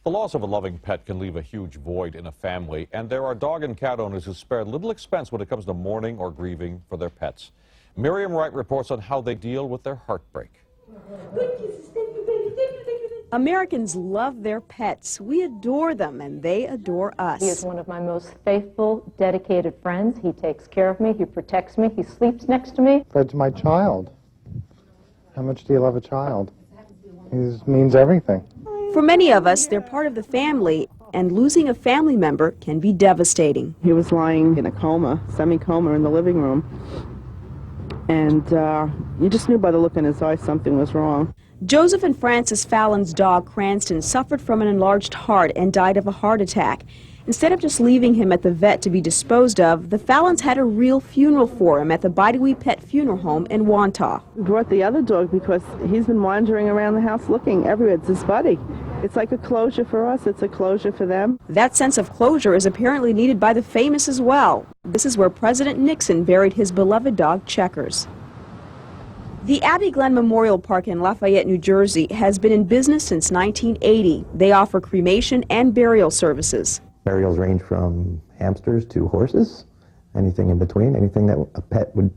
The loss of a loving pet can leave a huge void in a family, and there are dog and cat owners who spare little expense when it comes to mourning or grieving for their pets. MYRIAM Wright reports on how they deal with their heartbreak. Americans love their pets. We adore them, and they adore us. He is one of my most faithful, dedicated friends. He takes care of me, he protects me, he sleeps next to me. That's my child. How much do you love a child? It means everything. For many of us, they're part of the family, and losing a family member can be devastating. He was lying in a coma, semi-coma, in the living room, and you just knew by the look in his eyes something was wrong. Joseph and Frances Fallon's dog, Cranston, suffered from an enlarged heart and died of a heart attack. Instead of just leaving him at the vet to be disposed of, the Fallons had a real funeral for him at the Bidewee Pet Funeral Home in Wantagh. We brought the other dog because he's been wandering around the house looking everywhere. It's his buddy. It's like a closure for us. It's a closure for them. That sense of closure is apparently needed by the famous as well. This is where President Nixon buried his beloved dog, Checkers. The ABBEY Glen Memorial Park in Lafayette, New Jersey has been in business since 1980. They offer cremation and burial services. Burials range from hamsters to horses, anything in between, anything that a pet would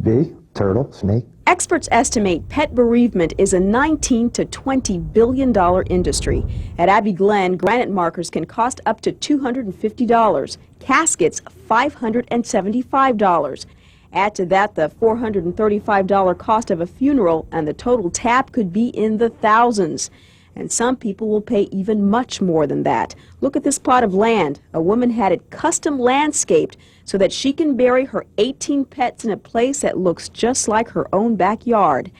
be, turtle, snake. Experts estimate pet bereavement is a $19 to $20 billion industry. At ABBEY Glen, granite markers can cost up to $250, caskets $575. Add to that the $435 cost of a funeral, and the total tab could be in the thousands. And some people will pay even much more than that. Look at this plot of land. A woman had it custom landscaped so that she can bury her 18 pets in a place that looks just like her own backyard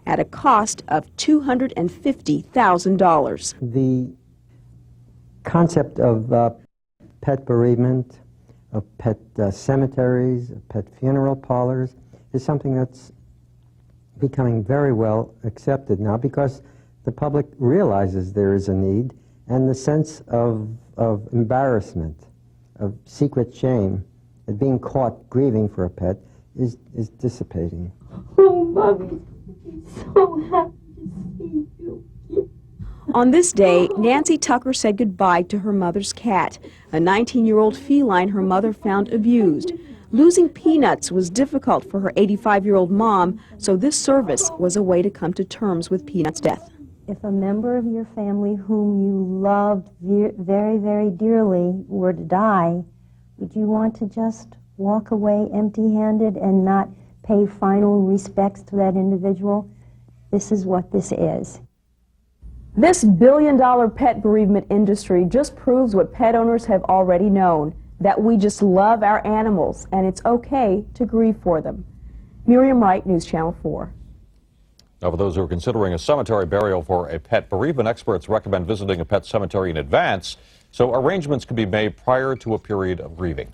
at a cost of $250,000. The concept of pet bereavement, of pet cemeteries, of pet funeral parlors is something that's becoming very well accepted now because the public realizes there is a need, and the sense of embarrassment, of secret shame, at being caught grieving for a pet is dissipating. Oh, Mommy, I'm so happy to see you. On this day, Nancy Tucker said goodbye to her mother's cat, a 19-year-old feline her mother found abused. Losing Peanuts was difficult for her 85-year-old mom, so this service was a way to come to terms with Peanuts' death. If a member of your family whom you loved very, very dearly were to die, would you want to just walk away empty-handed and not pay final respects to that individual? This is what this is. This billion-dollar pet bereavement industry just proves what pet owners have already known, that we just love our animals, and it's okay to grieve for them. MYRIAM Wright, News Channel 4. Now, for those who are considering a cemetery burial for a pet, bereavement experts recommend visiting a pet cemetery in advance so arrangements can be made prior to a period of grieving.